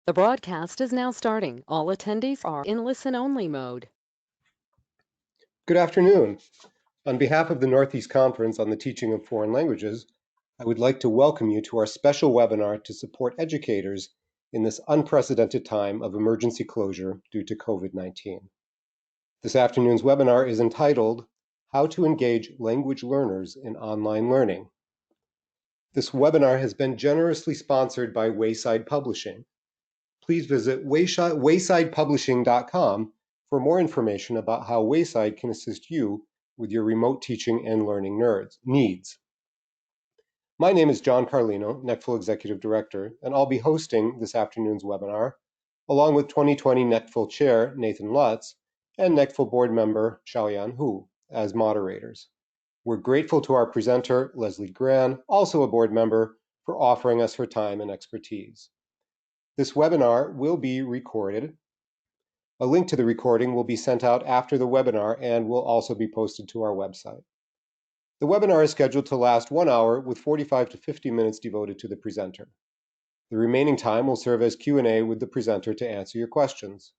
The broadcast is now starting. All attendees are in listen-only mode. Good afternoon. On behalf of the Northeast Conference on the Teaching of Foreign Languages, I would like to welcome you to our special webinar to support educators in this unprecedented time of emergency closure due to COVID-19. This afternoon's webinar is entitled, How to Engage Language Learners in Online Learning. This webinar has been generously sponsored by Wayside Publishing. Please visit waysidepublishing.com for more information about how Wayside can assist you with your remote teaching and learning needs. My name is John Carlino, NECFL Executive Director, and I'll be hosting this afternoon's webinar, along with 2020 NECFL Chair Nathan Lutz and NECFL Board Member Xiaoyan Hu as moderators. We're grateful to our presenter, Leslie Grahn, also a board member, for offering us her time and expertise. This webinar will be recorded. A link to the recording will be sent out after the webinar and will also be posted to our website. The webinar is scheduled to last 1 hour with 45 to 50 minutes devoted to the presenter. The remaining time will serve as Q&A with the presenter to answer your questions.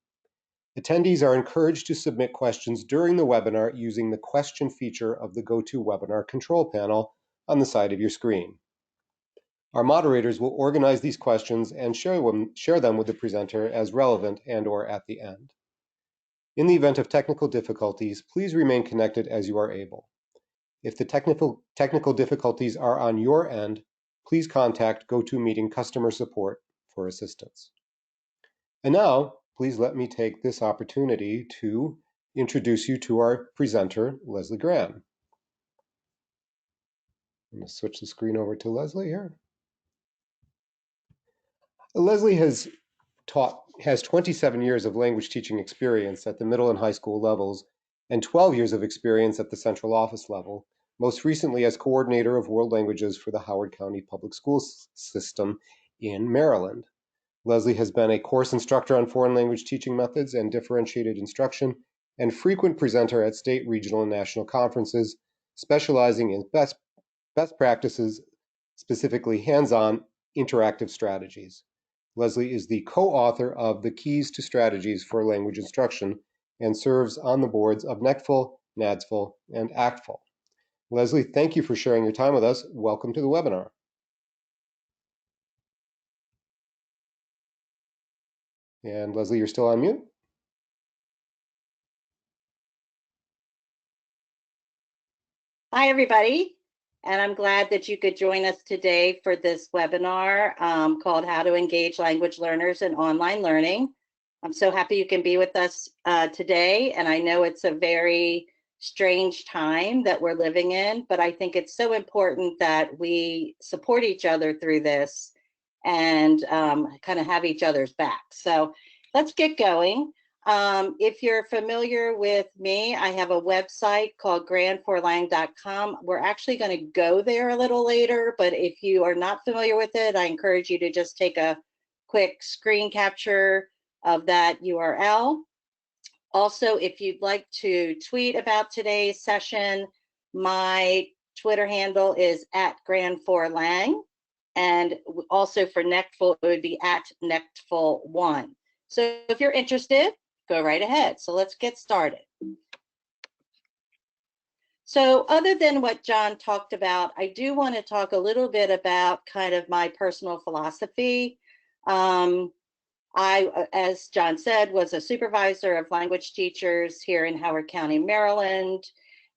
Attendees are encouraged to submit questions during the webinar using the question feature of the GoToWebinar control panel on the side of your screen. Our moderators will organize these questions and share them with the presenter as relevant and/or at the end. In the event of technical difficulties, please remain connected as you are able. If the technical difficulties are on your end, please contact GoToMeeting customer support for assistance. And now, please let me take this opportunity to introduce you to our presenter, Leslie Grahn. I'm going to switch the screen over to Leslie here. Leslie has 27 years of language teaching experience at the middle and high school levels and 12 years of experience at the central office level, most recently as coordinator of world languages for the Howard County Public Schools system in Maryland. Leslie has been a course instructor on foreign language teaching methods and differentiated instruction and frequent presenter at state, regional, and national conferences, specializing in best practices, specifically hands-on interactive strategies. Leslie is the co-author of The Keys to Strategies for Language Instruction and serves on the boards of NECFL, NADSFL, and ACTFL. Leslie, thank you for sharing your time with us. Welcome to the webinar. And Leslie, you're still on mute? Hi, everybody. And I'm glad that you could join us today for this webinar called How to Engage Language Learners in Online Learning. I'm so happy you can be with us today. And I know it's a very strange time that we're living in, but I think it's so important that we support each other through this and kind of have each other's back. So let's get going. If you're familiar with me, I have a website called grandforlang.com. We're actually going to go there a little later, but if you are not familiar with it, I encourage you to just take a quick screen capture of that URL. Also, if you'd like to tweet about today's session, my Twitter handle is @Grahn4Lang, and also for NECFL, it would be @NECFL1. So if you're interested, go right ahead. So let's get started. So other than what John talked about, I do want to talk a little bit about kind of my personal philosophy. I, as John said, was a supervisor of language teachers here in Howard County, Maryland.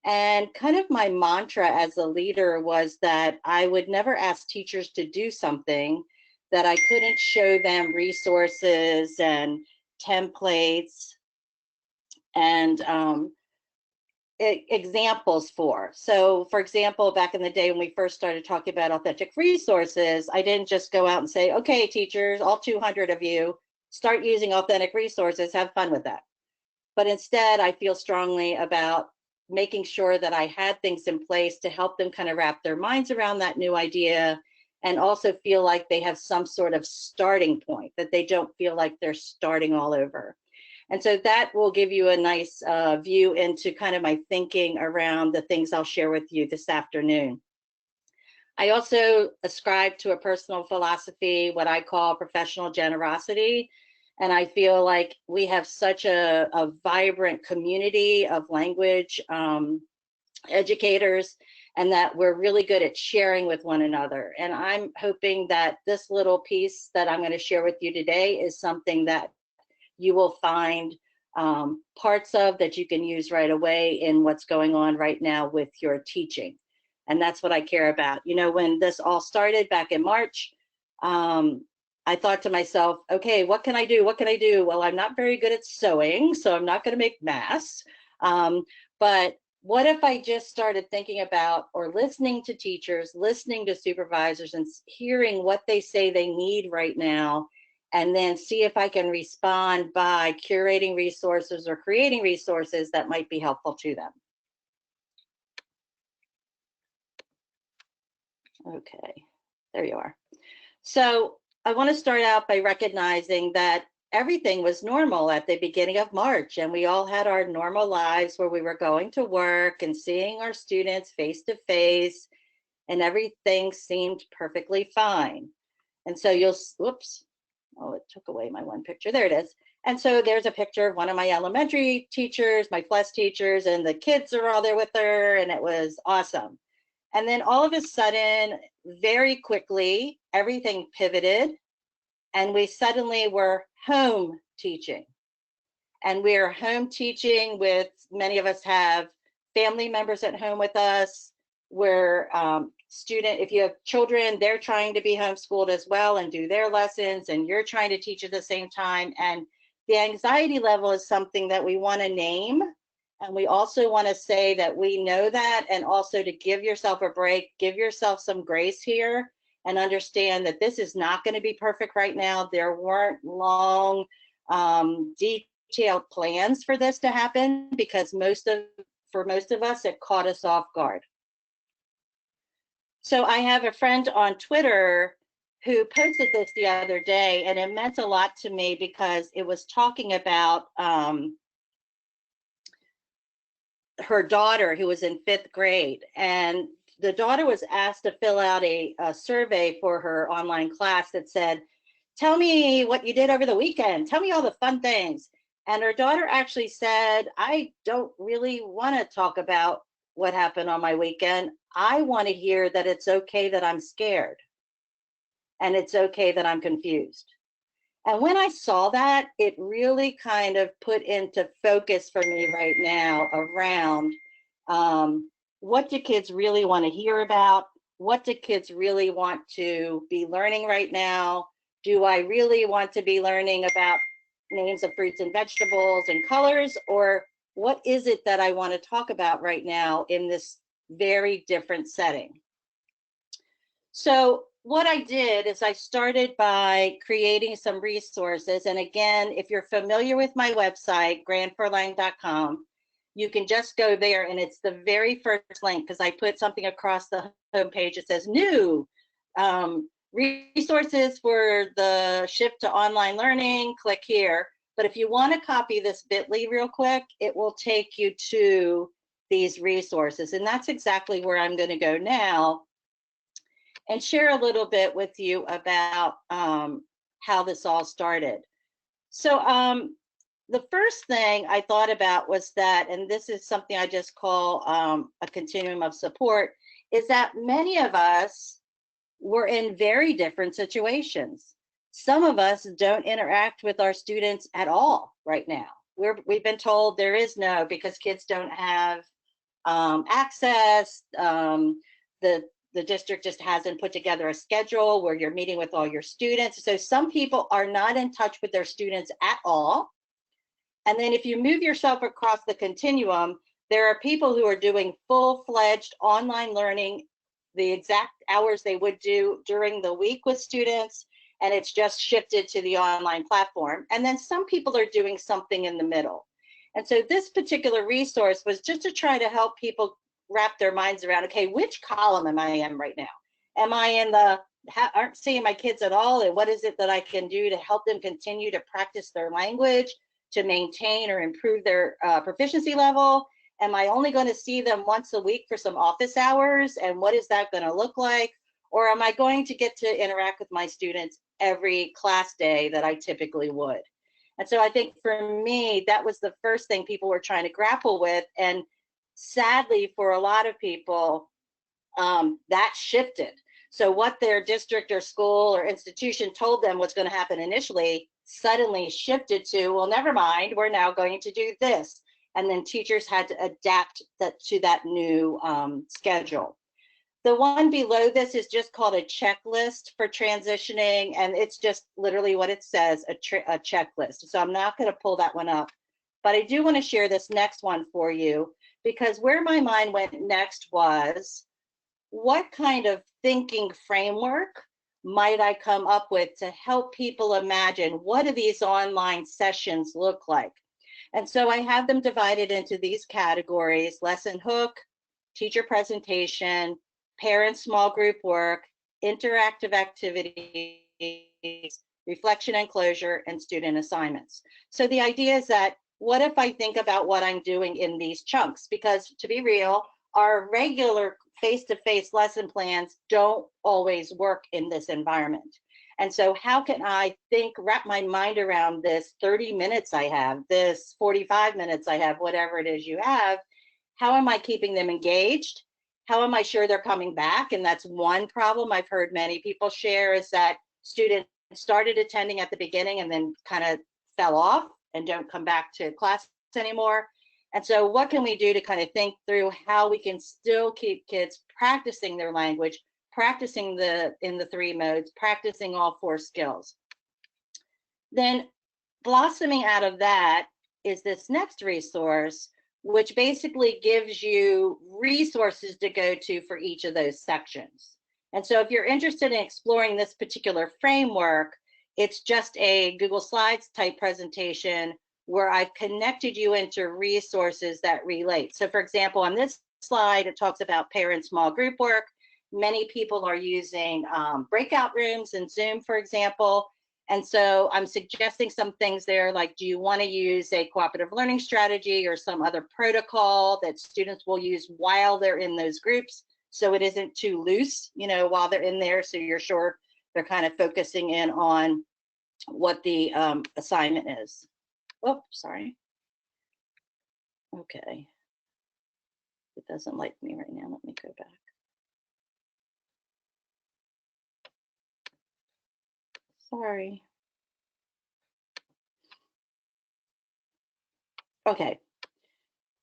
And kind of my mantra as a leader was that I would never ask teachers to do something that I couldn't show them resources and templates and examples for. So for example, back in the day when we first started talking about authentic resources, I didn't just go out and say, okay, teachers, all 200 of you, start using authentic resources, have fun with that. But instead, I feel strongly about making sure that I had things in place to help them kind of wrap their minds around that new idea and also feel like they have some sort of starting point, that they don't feel like they're starting all over. And so that will give you a nice view into kind of my thinking around the things I'll share with you this afternoon. I also ascribe to a personal philosophy, what I call professional generosity. And I feel like we have such a vibrant community of language educators, and that we're really good at sharing with one another. And I'm hoping that this little piece that I'm going to share with you today is something that you will find parts of that you can use right away in what's going on right now with your teaching. And that's what I care about. You know, when this all started back in March, I thought to myself, okay, what can I do? What can I do? Well, I'm not very good at sewing, so I'm not going to make masks. But what if I just started thinking about or listening to teachers, listening to supervisors, and hearing what they say they need right now, and then see if I can respond by curating resources or creating resources that might be helpful to them. Okay, there you are. So I want to start out by recognizing that everything was normal at the beginning of March, and we all had our normal lives where we were going to work and seeing our students face to face, and everything seemed perfectly fine. And so you'll, whoops, oh, it took away my one picture. There it is. And so there's a picture of one of my elementary teachers, my plus teachers, and the kids are all there with her, and it was awesome. And then all of a sudden, very quickly, everything pivoted, and we suddenly were home teaching. And we're home teaching with, many of us have family members at home with us. We're if you have children, they're trying to be homeschooled as well and do their lessons, and you're trying to teach at the same time. And the anxiety level is something that we want to name. And we also want to say that we know that, and also to give yourself a break, give yourself some grace here, and understand that this is not going to be perfect right now. There weren't long, detailed plans for this to happen, because for most of us, it caught us off guard. So I have a friend on Twitter who posted this the other day, and it meant a lot to me because it was talking about her daughter who was in 5th grade, and the daughter was asked to fill out a survey for her online class that said, tell me what you did over the weekend, tell me all the fun things. And her daughter actually said, I don't really want to talk about what happened on my weekend. I want to hear that it's okay that I'm scared, and it's okay that I'm confused. And when I saw that, it really kind of put into focus for me right now around what do kids really want to hear about? What do kids really want to be learning right now? Do I really want to be learning about names of fruits and vegetables and colors? Or what is it that I want to talk about right now in this very different setting? So what I did is I started by creating some resources. And again, if you're familiar with my website, grandforlang.com, you can just go there, and it's the very first link, because I put something across the homepage that says new resources for the shift to online learning, click here. But if you want to copy this bit.ly real quick, it will take you to these resources. And that's exactly where I'm going to go now and share a little bit with you about how this all started. So the first thing I thought about was that, and this is something I just call a continuum of support, is that many of us were in very different situations. Some of us don't interact with our students at all right now. We've been told there is no, because kids don't have access. The district just hasn't put together a schedule where you're meeting with all your students. So some people are not in touch with their students at all. And then if you move yourself across the continuum, there are people who are doing full-fledged online learning, the exact hours they would do during the week with students, and it's just shifted to the online platform. And then some people are doing something in the middle. And so this particular resource was just to try to help people wrap their minds around, okay, which column am I in right now? Am I in the aren't seeing my kids at all, and what is it that I can do to help them continue to practice their language, to maintain or improve their proficiency level? Am I only going to see them once a week for some office hours, and what is that going to look like? Or am I going to get to interact with my students every class day that I typically would? And so I think for me, that was the first thing people were trying to grapple with. And sadly, for a lot of people, that shifted. So what their district or school or institution told them was going to happen initially suddenly shifted to, well, never mind, we're now going to do this. And then teachers had to adapt that to that new schedule. The one below this is just called a checklist for transitioning, and it's just literally what it says, a checklist. So I'm not going to pull that one up, but I do want to share this next one for you, because where my mind went next was, what kind of thinking framework might I come up with to help people imagine what do these online sessions look like? And so I have them divided into these categories: lesson hook, teacher presentation, parent small group work, interactive activities, reflection and closure, and student assignments. So the idea is that, what if I think about what I'm doing in these chunks? Because to be real, our regular face-to-face lesson plans don't always work in this environment. And so how can I wrap my mind around this 30 minutes I have, this 45 minutes I have, whatever it is you have? How am I keeping them engaged? How am I sure they're coming back? And that's one problem I've heard many people share, is that students started attending at the beginning and then kind of fell off and don't come back to class anymore. And so what can we do to kind of think through how we can still keep kids practicing their language, practicing in the 3 modes, practicing all 4 skills? Then blossoming out of that is this next resource, which basically gives you resources to go to for each of those sections. And so if you're interested in exploring this particular framework, it's just a Google Slides type presentation where I've connected you into resources that relate. So for example, on this slide, it talks about parent small group work. Many people are using breakout rooms in Zoom, for example. And so I'm suggesting some things there, like, do you want to use a cooperative learning strategy or some other protocol that students will use while they're in those groups, so it isn't too loose, you know, while they're in there, so you're sure they're kind of focusing in on what the assignment is. Oh, sorry. Okay. It doesn't like me right now. Let me go back. Sorry. Okay.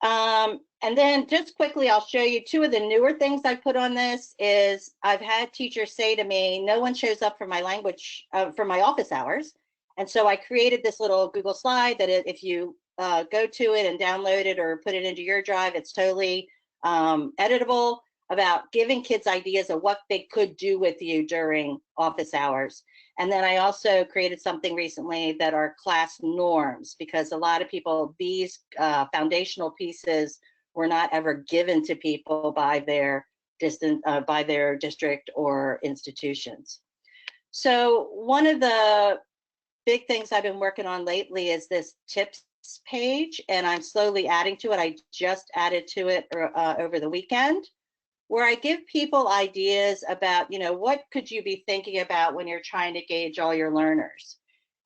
And then just quickly, I'll show you 2 of the newer things I put on this. Is I've had teachers say to me, no one shows up for my language, for my office hours. And so I created this little Google slide that if you go to it and download it or put it into your drive, it's totally editable, about giving kids ideas of what they could do with you during office hours. And then I also created something recently that are class norms, because a lot of people, these foundational pieces were not ever given to people by their district or institutions. So one of the big things I've been working on lately is this tips page, and I'm slowly adding to it. I just added to it over the weekend, where I give people ideas about, you know, what could you be thinking about when you're trying to gauge all your learners.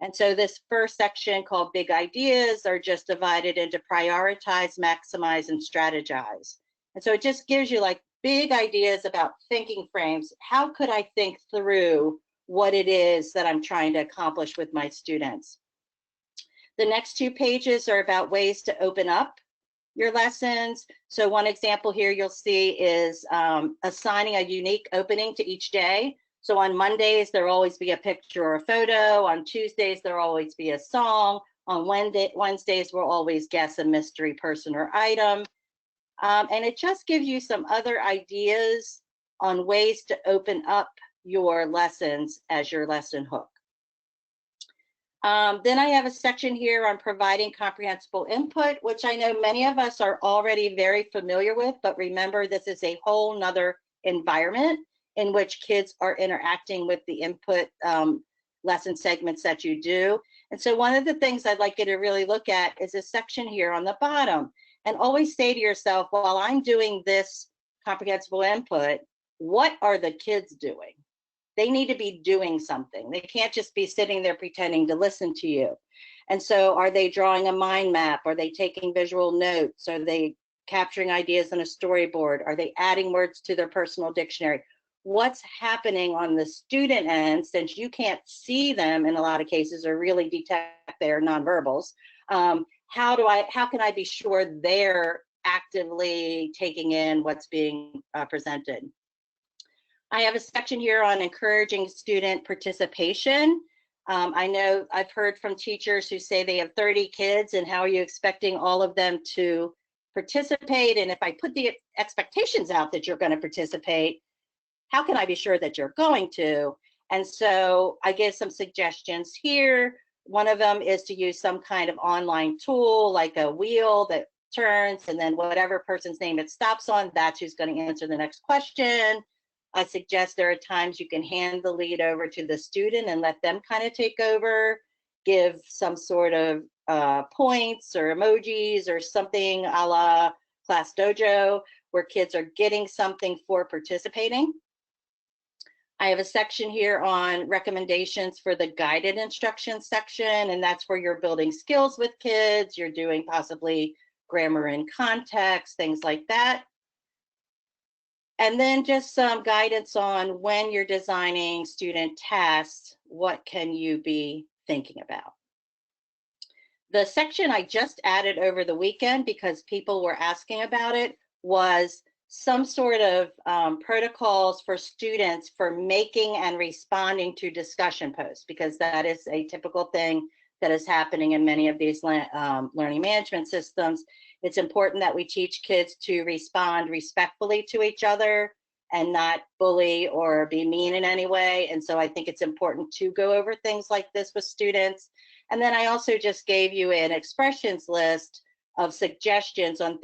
And so this first section, called Big Ideas, are just divided into prioritize, maximize, and strategize. And so it just gives you like big ideas about thinking frames. How could I think through what it is that I'm trying to accomplish with my students? The next 2 pages are about ways to open up your lessons. So one example here you'll see is assigning a unique opening to each day. So on Mondays, there'll always be a picture or a photo. On Tuesdays, there'll always be a song. On Wednesdays, we'll always guess a mystery person or item. And it just gives you some other ideas on ways to open up your lessons as your lesson hook. Then I have a section here on providing comprehensible input, which I know many of us are already very familiar with, but remember, this is a whole nother environment in which kids are interacting with the input lesson segments that you do. And so one of the things I'd like you to really look at is this section here on the bottom, and always say to yourself, while I'm doing this comprehensible input, what are the kids doing? They need to be doing something. They can't just be sitting there pretending to listen to you. And so are they drawing a mind map? Are they taking visual notes? Are they capturing ideas on a storyboard? Are they adding words to their personal dictionary? What's happening on the student end, since you can't see them in a lot of cases or really detect their nonverbals? How can I be sure they're actively taking in what's being presented? I have a section here on encouraging student participation. I know I've heard from teachers who say they have 30 kids, and how are you expecting all of them to participate? And if I put the expectations out that you're going to participate, how can I be sure that you're going to? And so I give some suggestions here. One of them is to use some kind of online tool, like a wheel that turns, and then whatever person's name it stops on, that's who's going to answer the next question. I suggest there are times you can hand the lead over to the student and let them kind of take over, give some sort of points or emojis or something a la Class Dojo, where kids are getting something for participating. I have a section here on recommendations for the guided instruction section, and that's where you're building skills with kids, you're doing possibly grammar in context, things like that. And then just some guidance on when you're designing student tasks, what can you be thinking about? The section I just added over the weekend, because people were asking about it, was some sort of protocols for students for making and responding to discussion posts, because that is a typical thing that is happening in many of these learning management systems. It's important that we teach kids to respond respectfully to each other and not bully or be mean in any way. And so I think it's important to go over things like this with students. And then I also just gave you an expressions list of suggestions on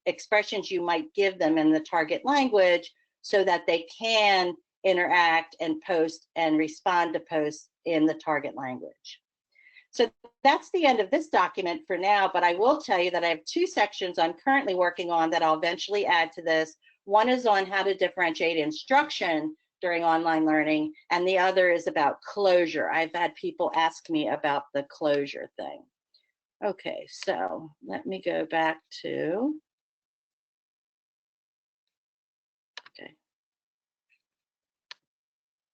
expressions you might give them in the target language so that they can interact and post and respond to posts in the target language. So that's the end of this document for now, but I will tell you that I have two sections I'm currently working on that I'll eventually add to this. One is on how to differentiate instruction during online learning, and the other is about closure. I've had people ask me about the closure thing. Okay, so let me go back to, okay.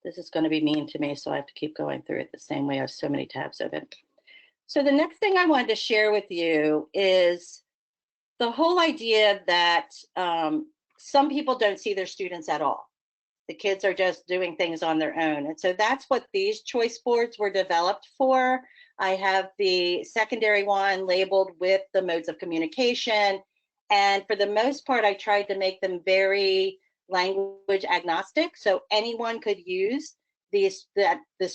This is going to be mean to me, so I have to keep going through it the same way. I have so many tabs open. So the next thing I wanted to share with you is the whole idea that some people don't see their students at all. The kids are just doing things on their own. And so that's what these choice boards were developed for. I have the secondary one labeled with the modes of communication. And for the most part, I tried to make them very language agnostic. So anyone could use this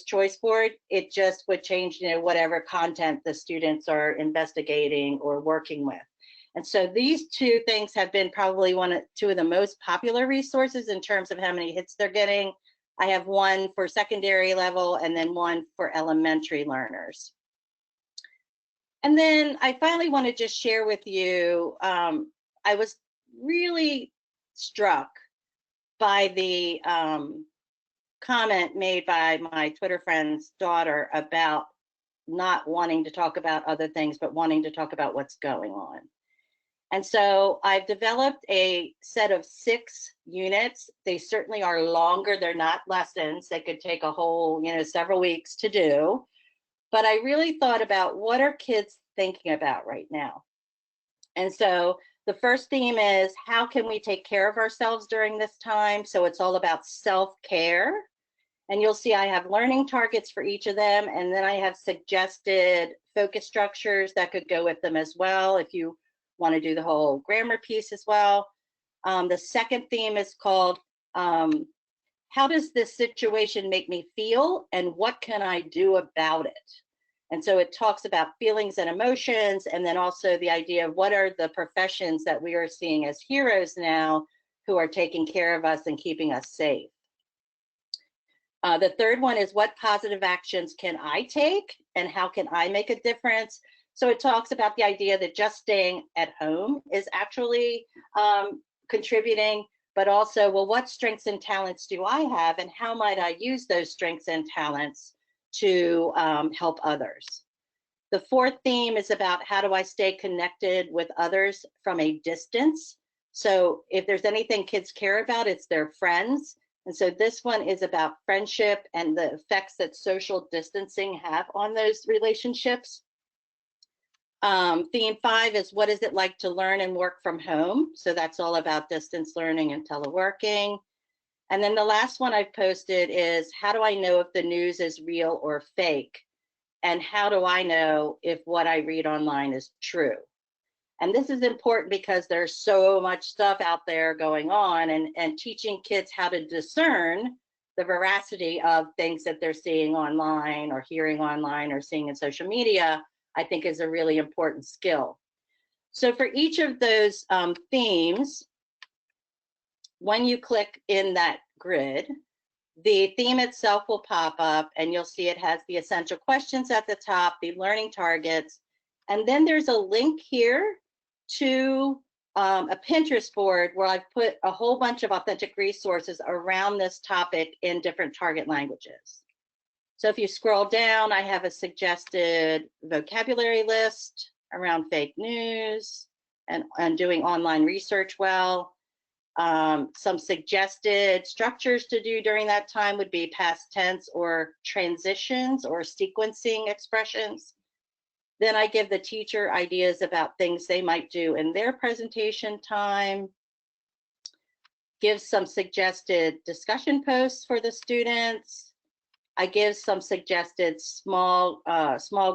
choice board. It just would change, whatever content the students are investigating or working with. And so these two things have been probably two of the most popular resources in terms of how many hits they're getting. I have one for secondary level and then one for elementary learners. And then I finally want to just share with you, I was really struck by the comment made by my Twitter friend's daughter about not wanting to talk about other things, but wanting to talk about what's going on. And so I've developed a set of 6 units. They certainly are longer. They're not lessons. They could take a whole, several weeks to do. But I really thought about what are kids thinking about right now? And so the first theme is how can we take care of ourselves during this time? So it's all about self-care. And you'll see I have learning targets for each of them. And then I have suggested focus structures that could go with them as well if you want to do the whole grammar piece as well. The second theme is called, how does this situation make me feel and what can I do about it? And so it talks about feelings and emotions, and then also the idea of what are the professions that we are seeing as heroes now who are taking care of us and keeping us safe. The third one is what positive actions can I take and how can I make a difference? So it talks about the idea that just staying at home is actually contributing. but also, well, what strengths and talents do I have, and how might I use those strengths and talents to help others? The fourth theme is about how do I stay connected with others from a distance. So if there's anything kids care about, it's their friends. And so this one is about friendship and the effects that social distancing have on those relationships. Theme 5 is what is it like to learn and work from home? So that's all about distance learning and teleworking. And then the last one I've posted is how do I know if the news is real or fake? And how do I know if what I read online is true? And this is important because there's so much stuff out there going on, and teaching kids how to discern the veracity of things that they're seeing online or hearing online or seeing in social media, I think is a really important skill. So for each of those themes, when you click in that grid, the theme itself will pop up and you'll see it has the essential questions at the top, the learning targets, and then there's a link here to a Pinterest board where I've put a whole bunch of authentic resources around this topic in different target languages. So if you scroll down, I have a suggested vocabulary list around fake news and doing online research well. Some suggested structures to do during that time would be past tense or transitions or sequencing expressions. Then I give the teacher ideas about things they might do in their presentation time. Give some suggested discussion posts for the students. I give some suggested small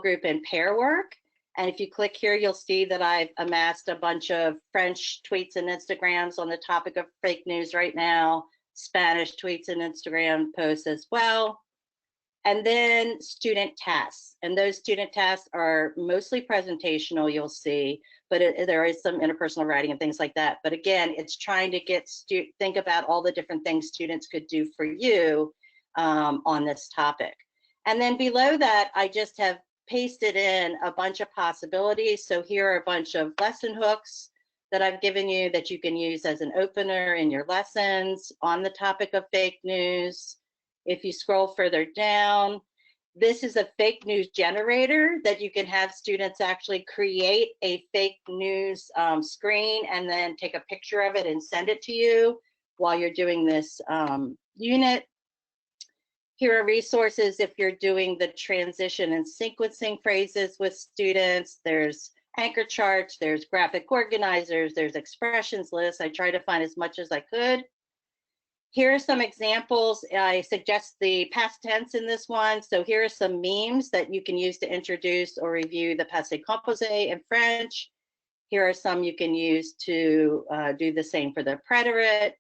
group and pair work. And if you click here, you'll see that I've amassed a bunch of French tweets and Instagrams on the topic of fake news right now, Spanish tweets and Instagram posts as well. And then student tasks. And those student tasks are mostly presentational, you'll see, but there is some interpersonal writing and things like that. But again, it's trying to get think about all the different things students could do for you on this topic. And then below that, I just have pasted in a bunch of possibilities. So here are a bunch of lesson hooks that I've given you that you can use as an opener in your lessons on the topic of fake news. If you scroll further down, this is a fake news generator that you can have students actually create a fake news screen and then take a picture of it and send it to you while you're doing this unit. Here are resources if you're doing the transition and sequencing phrases with students. There's anchor charts, there's graphic organizers, there's expressions lists. I try to find as much as I could. Here are some examples. I suggest the past tense in this one. So here are some memes that you can use to introduce or review the passé composé in French. Here are some you can use to do the same for the preterite.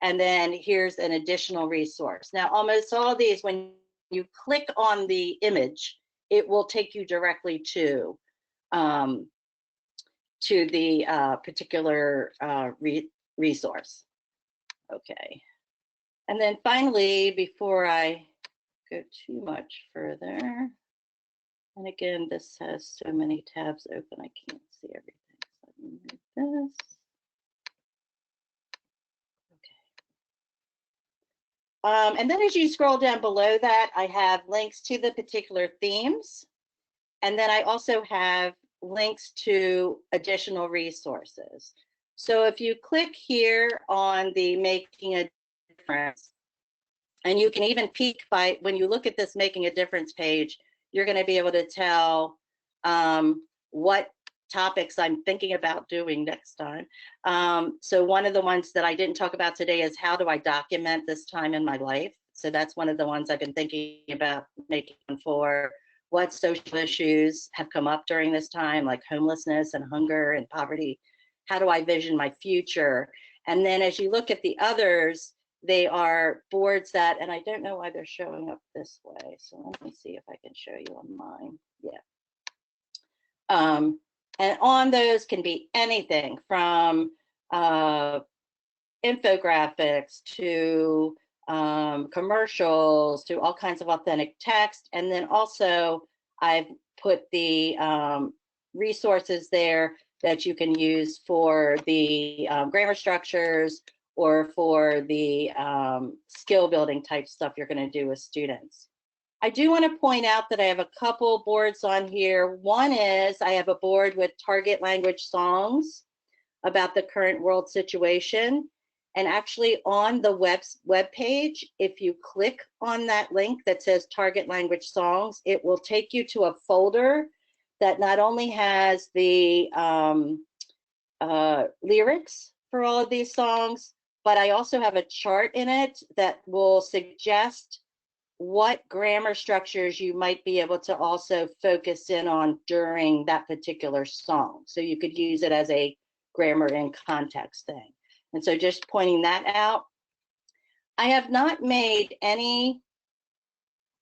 And then here's an additional resource. Now, almost all of these, when you click on the image, it will take you directly to the particular resource. Okay. And then finally, before I go too much further, and again, this has so many tabs open, I can't see everything. So let me move this. And then as you scroll down below that, I have links to the particular themes. And then I also have links to additional resources. So if you click here on the Making a Difference, and you can even peek by, when you look at this Making a Difference page, you're going to be able to tell what topics I'm thinking about doing next time. So one of the ones that I didn't talk about today is how do I document this time in my life? So that's one of the ones I've been thinking about making for. What social issues have come up during this time, like homelessness and hunger and poverty? How do I vision my future? And then as you look at the others, they are boards that, and I don't know why they're showing up this way. So let me see if I can show you on mine. Yeah. And on those can be anything from infographics to commercials to all kinds of authentic text. And then also I've put the resources there that you can use for the grammar structures or for the skill building type stuff you're going to do with students. I do want to point out that I have a couple boards on here. One is I have a board with target language songs about the current world situation. And actually on the web page, if you click on that link that says target language songs, it will take you to a folder that not only has the lyrics for all of these songs, but I also have a chart in it that will suggest what grammar structures you might be able to also focus in on during that particular song. So you could use it as a grammar in context thing. And so just pointing that out. I have not made any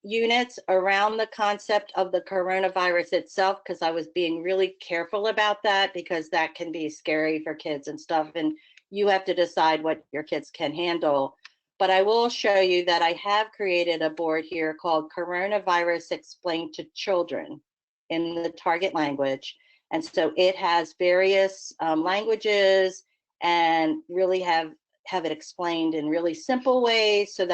units around the concept of the coronavirus itself because I was being really careful about that, because that can be scary for kids and stuff, and you have to decide what your kids can handle. But I will show you that I have created a board here called Coronavirus Explained to Children in the target language. And so it has various languages and really have it explained in really simple ways. So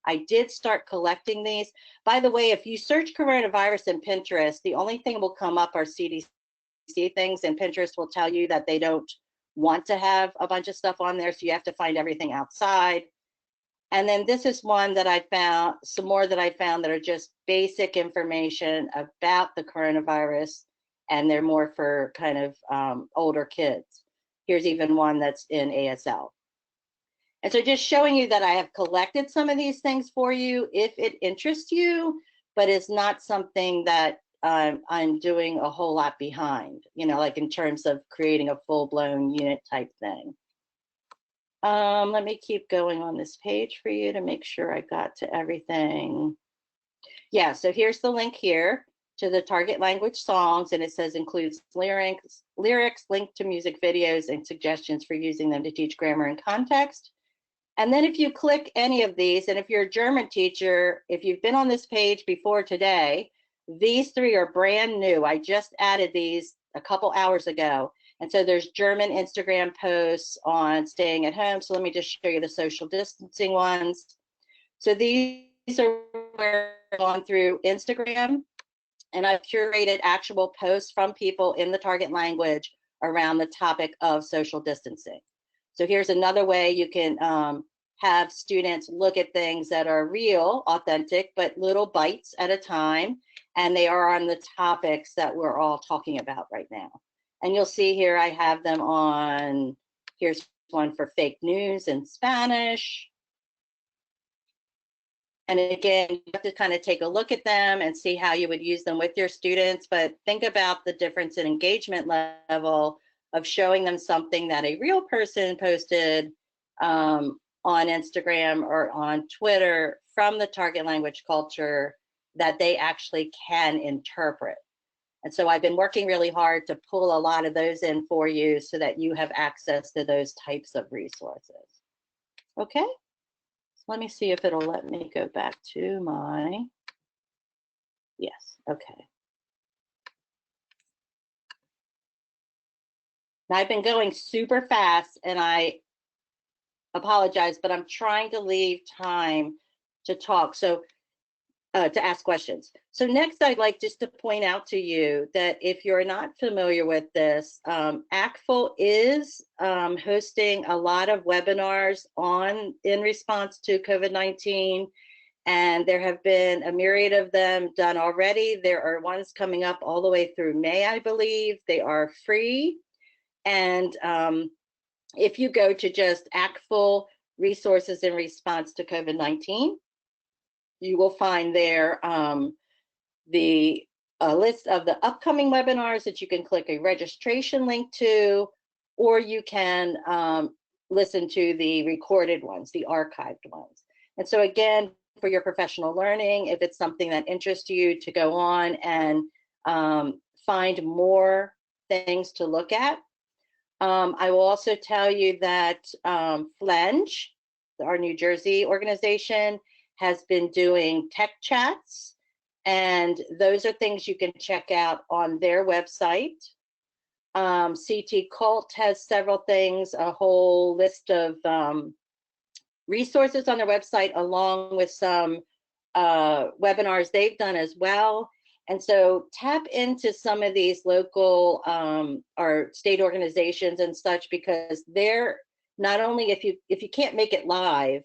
I did start collecting these. By the way, if you search coronavirus in Pinterest, the only thing that will come up are CDC things, and Pinterest will tell you that they don't want to have a bunch of stuff on there, so you have to find everything outside. And then this is one that I found, some more that I found that are just basic information about the coronavirus, and they're more for kind of older kids. Here's even one that's in ASL. And so just showing you that I have collected some of these things for you if it interests you, but it's not something that I'm doing a whole lot behind, you know, like in terms of creating a full-blown unit type thing. Let me keep going on this page for you to make sure I got to everything. Yeah, so here's the link here to the target language songs, and it says includes lyrics linked to music videos and suggestions for using them to teach grammar and context. And then if you click any of these, and if you're a German teacher, if you've been on this page before today, these three are brand new. I just added these a couple hours ago. And so there's German Instagram posts on staying at home. So let me just show you the social distancing ones. So these are where I've gone through Instagram, and I've curated actual posts from people in the target language around the topic of social distancing. So here's another way you can have students look at things that are real, authentic, but little bites at a time. And they are on the topics that we're all talking about right now. And you'll see here I have them on, here's one for fake news in Spanish. And again, you have to kind of take a look at them and see how you would use them with your students, but think about the difference in engagement level of showing them something that a real person posted on Instagram or on Twitter from the target language culture that they actually can interpret. And so I've been working really hard to pull a lot of those in for you so that you have access to those types of resources. Okay, so let me see if it'll let me go back to my, yes, okay. Now I've been going super fast and I apologize, but I'm trying to leave time to talk. So to ask questions. So next, I'd like just to point out to you that if you're not familiar with this, ACTFL is hosting a lot of webinars in response to COVID-19, and there have been a myriad of them done already. There are ones coming up all the way through May, I believe. They are free, and if you go to just ACTFL resources in response to COVID-19, you will find there the list of the upcoming webinars that you can click a registration link to, or you can listen to the recorded ones, the archived ones. And so again, for your professional learning, if it's something that interests you to go on and find more things to look at. I will also tell you that FLENG, our New Jersey organization, has been doing tech chats, and those are things you can check out on their website. CT Cult has several things, a whole list of resources on their website along with some webinars they've done as well. And so tap into some of these local or state organizations and such, because they're not only, if you can't make it live,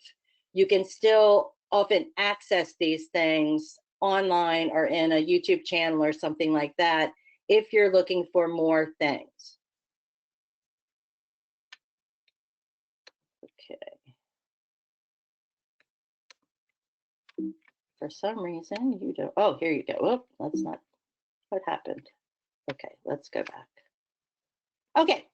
you can still often access these things online or in a YouTube channel or something like that if you're looking for more things. Okay. For some reason, you don't. Oh, here you go. Oh, that's not what happened. Okay, let's go back. Okay,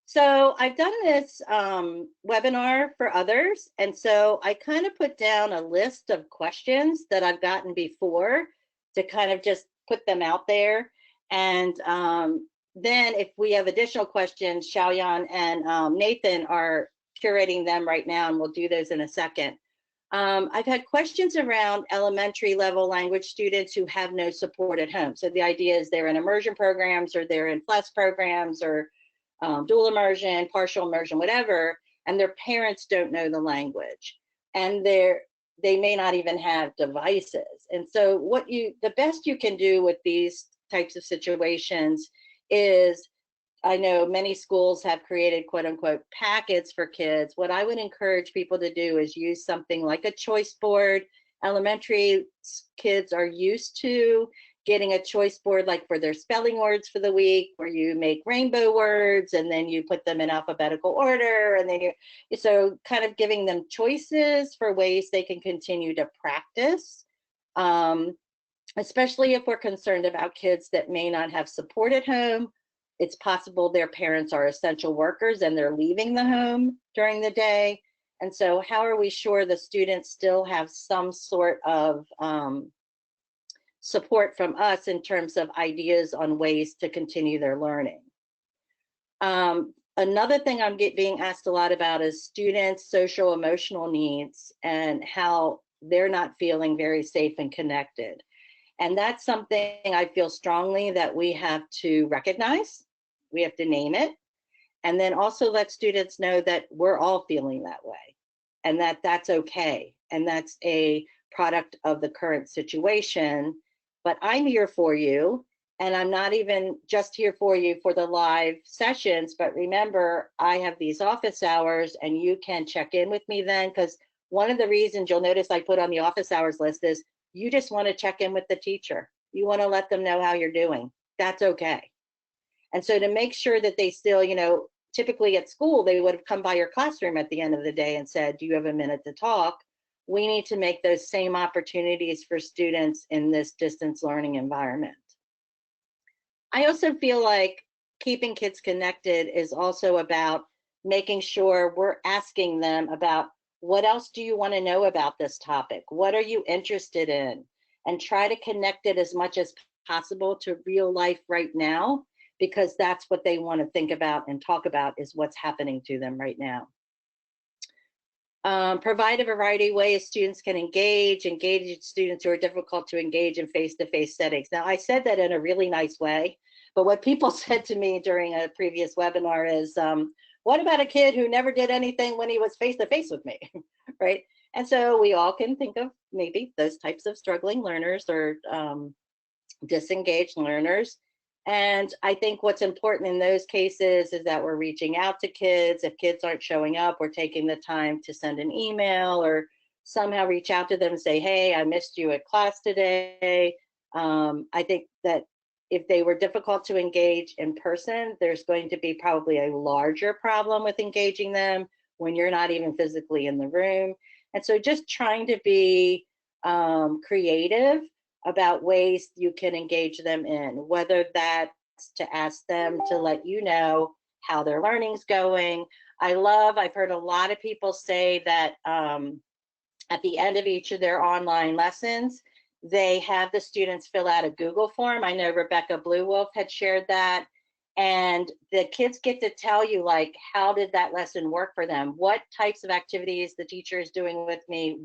so I've done this webinar for others, and so I kind of put down a list of questions that I've gotten before to kind of just put them out there. And then if we have additional questions, Xiaoyan and Nathan are curating them right now, and we'll do those in a second. I've had questions around elementary level language students who have no support at home. So the idea is they're in immersion programs, or they're in plus programs, or dual immersion, partial immersion, whatever, and their parents don't know the language, and they may not even have devices. And so the best you can do with these types of situations is, I know many schools have created quote unquote packets for kids. What I would encourage people to do is use something like a choice board. Elementary kids are used to getting a choice board like for their spelling words for the week, where you make rainbow words and then you put them in alphabetical order, and then so kind of giving them choices for ways they can continue to practice, especially if we're concerned about kids that may not have support at home. It's possible their parents are essential workers and they're leaving the home during the day. And so how are we sure the students still have some sort of support from us in terms of ideas on ways to continue their learning? Another thing I'm being asked a lot about is students' social emotional needs and how they're not feeling very safe and connected. And that's something I feel strongly that we have to recognize. We have to name it, and then also let students know that we're all feeling that way, and that that's okay, and that's a product of the current situation. But I'm here for you, and I'm not even just here for you for the live sessions, but remember, I have these office hours, and you can check in with me then, because one of the reasons you'll notice I put on the office hours list is you just want to check in with the teacher. You want to let them know how you're doing. That's okay. And so to make sure that they still, typically at school, they would have come by your classroom at the end of the day and said, do you have a minute to talk? We need to make those same opportunities for students in this distance learning environment. I also feel like keeping kids connected is also about making sure we're asking them about, what else do you want to know about this topic? What are you interested in? And try to connect it as much as possible to real life right now, because that's what they want to think about and talk about, is what's happening to them right now. Provide a variety of ways students can engage students who are difficult to engage in face-to-face settings. Now, I said that in a really nice way, but what people said to me during a previous webinar is, what about a kid who never did anything when he was face-to-face with me, right? And so we all can think of maybe those types of struggling learners or disengaged learners. And I think what's important in those cases is that we're reaching out to kids. If kids aren't showing up, we're taking the time to send an email or somehow reach out to them and say, hey, I missed you at class today. I think that if they were difficult to engage in person, there's going to be probably a larger problem with engaging them when you're not even physically in the room. And so just trying to be creative about ways you can engage them in, whether that's to ask them to let you know how their learning's going. I've heard a lot of people say that at the end of each of their online lessons, they have the students fill out a Google form. I know Rebecca Bluewolf had shared that. And the kids get to tell you, like, how did that lesson work for them? What types of activities the teacher is doing with me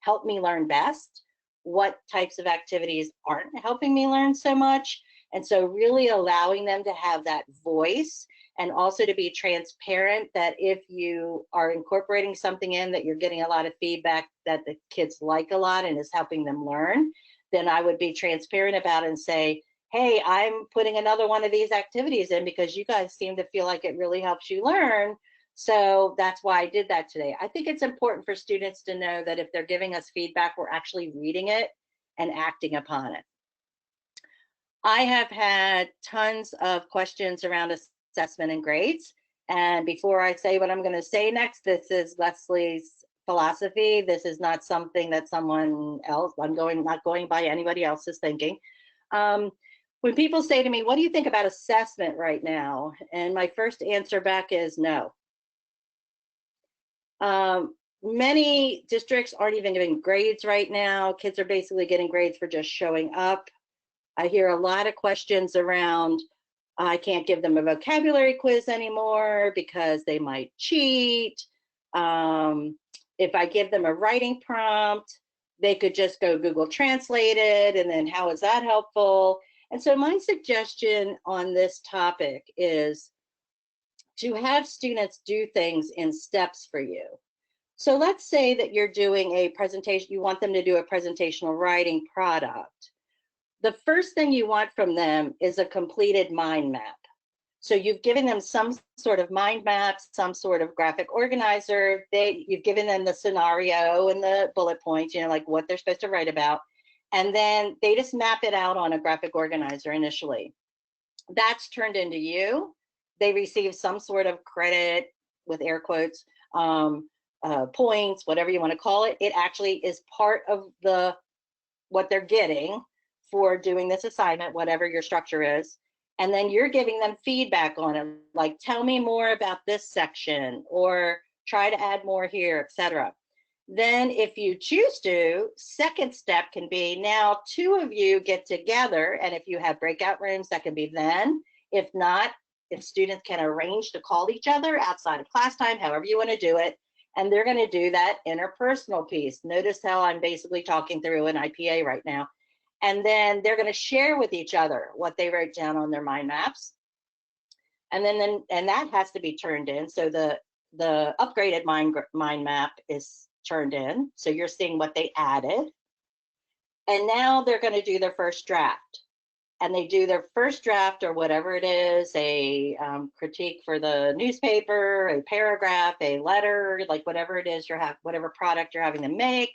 help me learn best? What types of activities aren't helping me learn so much? And so really allowing them to have that voice, and also to be transparent that if you are incorporating something in that you're getting a lot of feedback that the kids like a lot and is helping them learn, then I would be transparent about it and say, hey, I'm putting another one of these activities in because you guys seem to feel like it really helps you learn. So that's why I did that today. I think it's important for students to know that if they're giving us feedback, we're actually reading it and acting upon it. I have had tons of questions around assessment and grades. And before I say what I'm going to say next, this is Leslie's philosophy. This is not something that someone else, not going by anybody else's thinking. When people say to me, what do you think about assessment right now? And my first answer back is no. Many districts aren't even giving grades right now. Kids are basically getting grades for just showing up. I hear a lot of questions around, I can't give them a vocabulary quiz anymore because they might cheat. If I give them a writing prompt, they could just go Google Translate it, and then how is that helpful? And so my suggestion on this topic is to have students do things in steps for you. So let's say that you're doing a presentation, you want them to do a presentational writing product. The first thing you want from them is a completed mind map. So you've given them some sort of mind map, some sort of graphic organizer. You've given them the scenario and the bullet points, like what they're supposed to write about. And then they just map it out on a graphic organizer initially. That's turned into you. They receive some sort of credit, with air quotes, points, whatever you want to call it. It actually is part of what they're getting for doing this assignment, whatever your structure is. And then you're giving them feedback on it, like, tell me more about this section, or try to add more here, etc. Then if you choose to, second step can be, now two of you get together, and if you have breakout rooms, that can be then. If not, if students can arrange to call each other outside of class time, however you want to do it, and they're going to do that interpersonal piece. Notice how I'm basically talking through an IPA right now. And then they're going to share with each other what they wrote down on their mind maps. And then that has to be turned in. So the upgraded mind map is turned in. So you're seeing what they added. And now they're going to do their first draft. And they do their first draft, or whatever it is, a critique for the newspaper, a paragraph, a letter, like whatever it is whatever product you're having them make.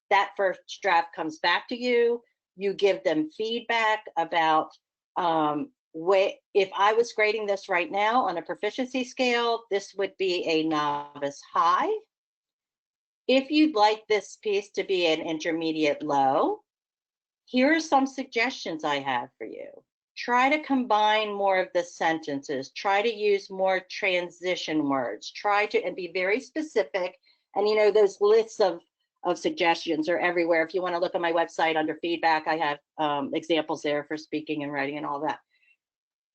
That first draft comes back to you. You give them feedback about if I was grading this right now on a proficiency scale, this would be a novice high. If you'd like this piece to be an intermediate low, here are some suggestions I have for you. Try to combine more of the sentences. Try to use more transition words. And be very specific. And those lists of suggestions are everywhere. If you want to look at my website under feedback, I have examples there for speaking and writing and all that.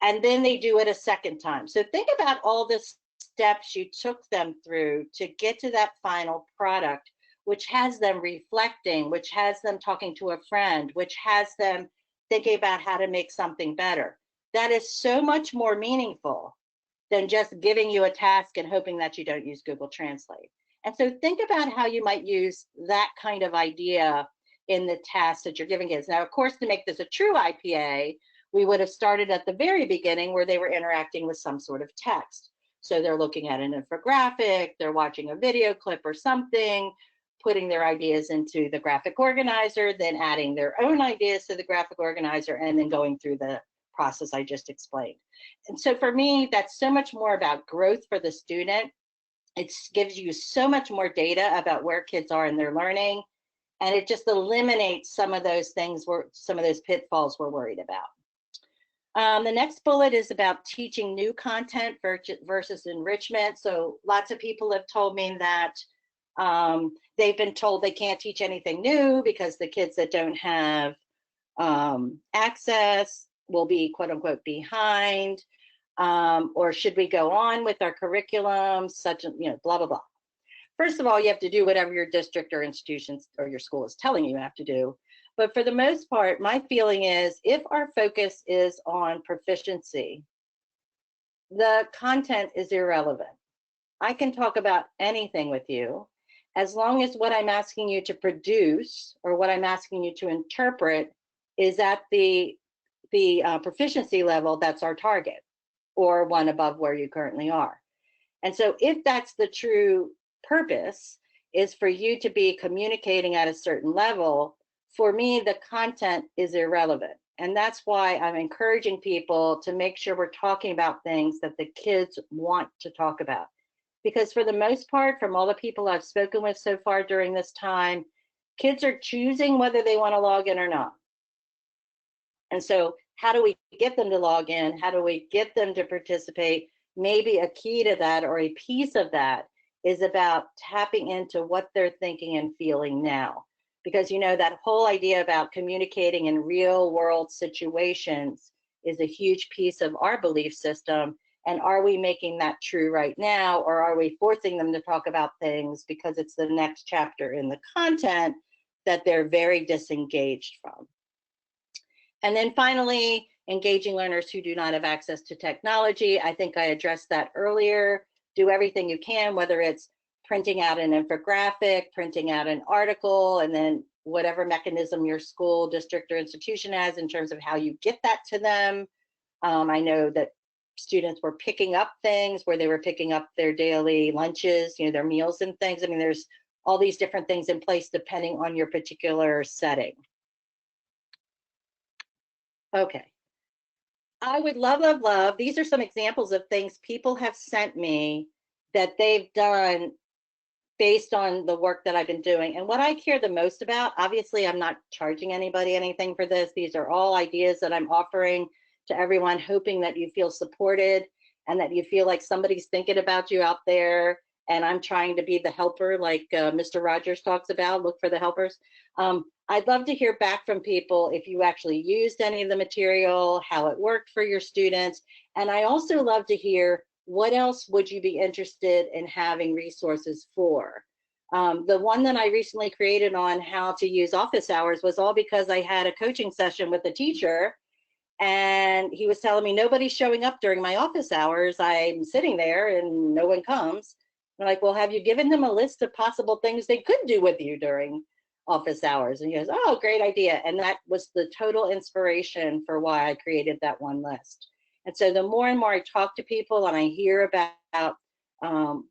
And then they do it a second time. So think about all the steps you took them through to get to that final product, which has them reflecting, which has them talking to a friend, which has them thinking about how to make something better. That is so much more meaningful than just giving you a task and hoping that you don't use Google Translate. And so think about how you might use that kind of idea in the tasks that you're giving kids. Now, of course, to make this a true IPA, we would have started at the very beginning where they were interacting with some sort of text. So they're looking at an infographic, they're watching a video clip or something, putting their ideas into the graphic organizer, then adding their own ideas to the graphic organizer, and then going through the process I just explained. And so for me, that's so much more about growth for the student. It gives you so much more data about where kids are in their learning, and it just eliminates some of those things, some of those pitfalls we're worried about. The next bullet is about teaching new content versus enrichment. So lots of people have told me that they've been told they can't teach anything new because the kids that don't have access will be, quote unquote, behind. Or should we go on with our curriculum, blah, blah, blah. First of all, you have to do whatever your district or institutions or your school is telling you have to do. But for the most part, my feeling is if our focus is on proficiency, the content is irrelevant. I can talk about anything with you as long as what I'm asking you to produce or what I'm asking you to interpret is at the proficiency level that's our target, or one above where you currently are. And so if that's the true purpose, is for you to be communicating at a certain level, for me, the content is irrelevant. And that's why I'm encouraging people to make sure we're talking about things that the kids want to talk about. Because for the most part, from all the people I've spoken with so far during this time, kids are choosing whether they want to log in or not. And so how do we get them to log in? How do we get them to participate? Maybe a key to that or a piece of that is about tapping into what they're thinking and feeling now. Because, you know, that whole idea about communicating in real world situations is a huge piece of our belief system. And are we making that true right now? Or are we forcing them to talk about things because it's the next chapter in the content that they're very disengaged from? And then finally, engaging learners who do not have access to technology. I think I addressed that earlier. Do everything you can, whether it's printing out an infographic, printing out an article, and then whatever mechanism your school, district, or institution has in terms of how you get that to them. I know that students were picking up things where they were picking up their daily lunches, you know, their meals and things. I mean, there's all these different things in place depending on your particular setting. Okay. I would love. These are some examples of things people have sent me that they've done based on the work that I've been doing. And what I care the most about, obviously, I'm not charging anybody anything for this. These are all ideas that I'm offering to everyone, hoping that you feel supported and that you feel like somebody's thinking about you out there. And I'm trying to be the helper, like Mr. Rogers talks about, look for the helpers. I'd love to hear back from people if you actually used any of the material, how it worked for your students. And I also love to hear what else would you be interested in having resources for. The one that I recently created on how to use office hours was all because I had a coaching session with a teacher and he was telling me nobody's showing up during my office hours. I'm sitting there and no one comes. I'm like, well, have you given them a list of possible things they could do with you during office hours? And he goes, oh, great idea. And that was the total inspiration for why I created that one list. And so the more and more I talk to people and I hear about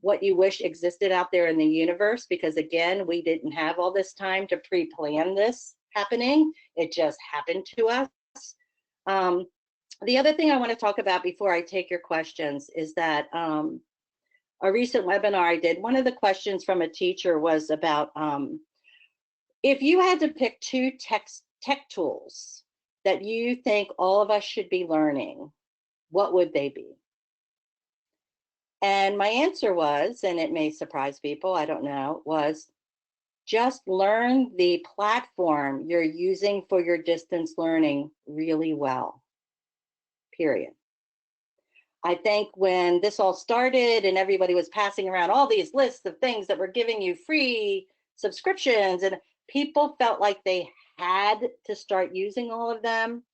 what you wish existed out there in the universe, because again, we didn't have all this time to pre-plan this happening. It just happened to us. The other thing I want to talk about before I take your questions is that a recent webinar I did, one of the questions from a teacher was about if you had to pick two tech tools that you think all of us should be learning, what would they be? And my answer was, and it may surprise people, I don't know, was just learn the platform you're using for your distance learning really well, period. I think when this all started and everybody was passing around all these lists of things that were giving you free subscriptions, and people felt like they had to start using all of them,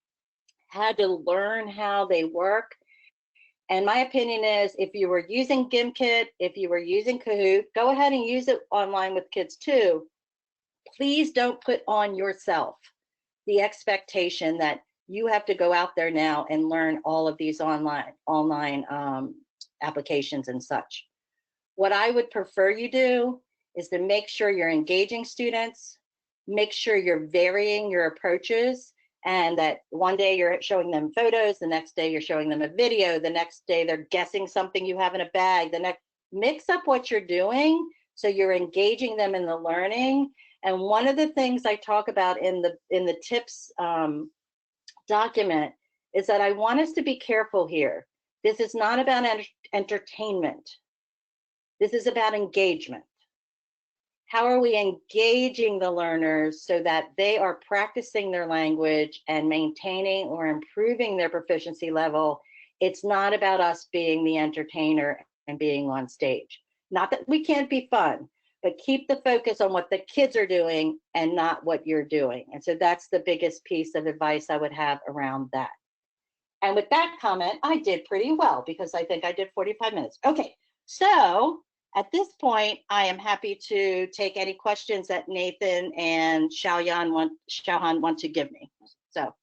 had to learn how they work. And my opinion is if you were using GimKit, if you were using Kahoot, go ahead and use it online with kids too. Please don't put on yourself the expectation that you have to go out there now and learn all of these online applications and such. What I would prefer you do is to make sure you're engaging students, make sure you're varying your approaches, and that one day you're showing them photos, the next day you're showing them a video, the next day they're guessing something you have in a bag, the next, mix up what you're doing so you're engaging them in the learning. And one of the things I talk about in the tips document is that I want us to be careful here. This is not about entertainment. This is about engagement. How are we engaging the learners so that they are practicing their language and maintaining or improving their proficiency level? It's not about us being the entertainer and being on stage. Not that we can't be fun, but keep the focus on what the kids are doing and not what you're doing. And so that's the biggest piece of advice I would have around that. And with that comment, I did pretty well because I think I did 45 minutes. Okay, so at this point, I am happy to take any questions that Nathan and Xiaohan want to give me. So.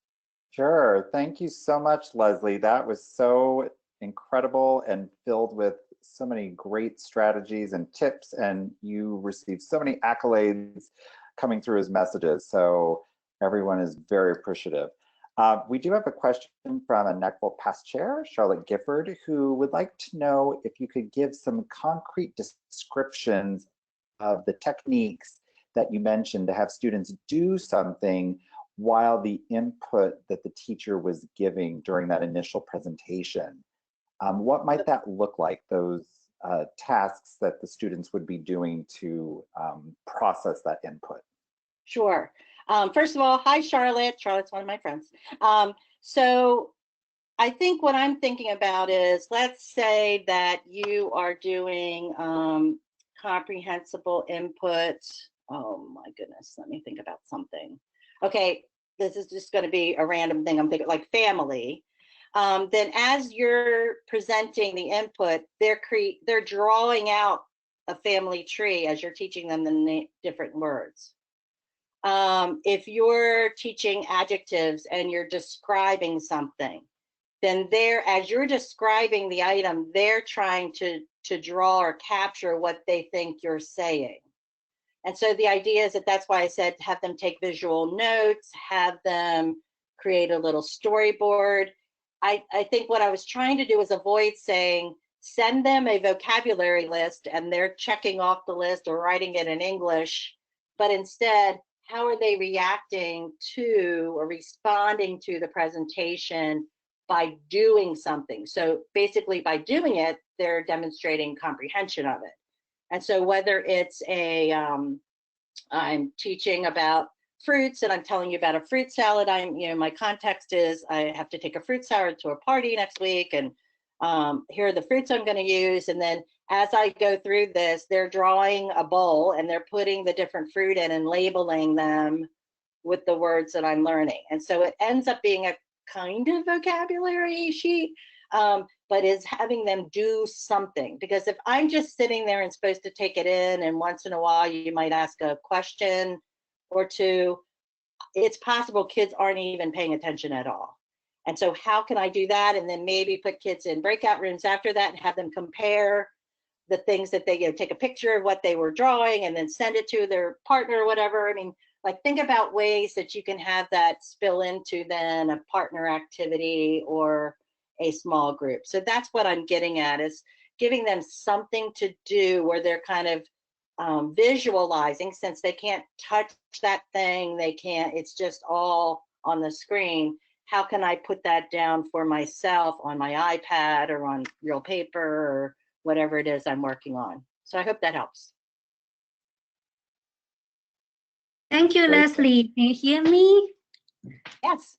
Sure. Thank you so much, Leslie. That was so incredible and filled with so many great strategies and tips, and you received so many accolades coming through as messages. So everyone is very appreciative. We do have a question from a NECFL past chair, Charlotte Gifford, who would like to know if you could give some concrete descriptions of the techniques that you mentioned to have students do something while the input that the teacher was giving during that initial presentation. What might that look like, those tasks that the students would be doing to process that input? Sure. First of all, hi, Charlotte. Charlotte's one of my friends. So I think what I'm thinking about is, let's say that you are doing comprehensible input. Oh my goodness, let me think about something. Okay, this is just going to be a random thing. I'm thinking like family. Then as you're presenting the input, they're drawing out a family tree as you're teaching them the different words. If you're teaching adjectives and you're describing something, then as you're describing the item, they're trying to draw or capture what they think you're saying. And so the idea is that's why I said have them take visual notes, have them create a little storyboard. I think what I was trying to do is avoid saying, send them a vocabulary list and they're checking off the list or writing it in English, but instead, how are they reacting to or responding to the presentation by doing something? So basically by doing it, they're demonstrating comprehension of it. And so whether it's I'm teaching about fruits and I'm telling you about a fruit salad, my context is I have to take a fruit salad to a party next week, and here are the fruits I'm going to use. And then as I go through this, they're drawing a bowl and they're putting the different fruit in and labeling them with the words that I'm learning. And so it ends up being a kind of vocabulary sheet, but is having them do something. Because if I'm just sitting there and supposed to take it in, and once in a while you might ask a question or two, it's possible kids aren't even paying attention at all. And so how can I do that? And then maybe put kids in breakout rooms after that and have them compare the things that they, take a picture of what they were drawing and then send it to their partner or whatever. I mean, like, think about ways that you can have that spill into then a partner activity or a small group. So that's what I'm getting at, is giving them something to do where they're kind of visualizing, since they can't touch that thing, it's just all on the screen. How can I put that down for myself on my iPad or on real paper or whatever it is I'm working on? So I hope that helps. Thank you, Leslie. Can you hear me? Yes.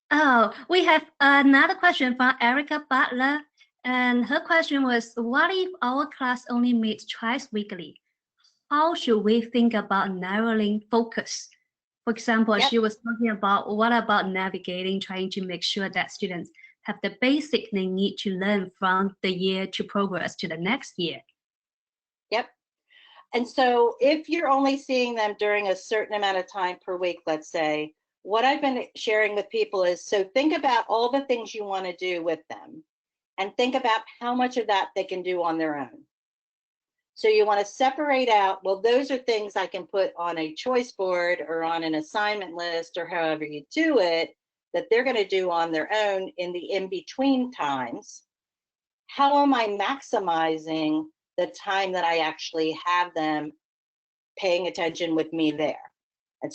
Oh, we have another question from Erica Butler. And her question was, what if our class only meets twice weekly? How should we think about narrowing focus? For example, Yep. She was talking about, what about navigating, trying to make sure that students have the basic they need to learn from the year to progress to the next year? Yep. And so if you're only seeing them during a certain amount of time per week, let's say, what I've been sharing with people is, so think about all the things you want to do with them and think about how much of that they can do on their own. So you want to separate out, well, those are things I can put on a choice board or on an assignment list or however you do it, that they're going to do on their own in the in-between times. How am I maximizing the time that I actually have them paying attention with me there? And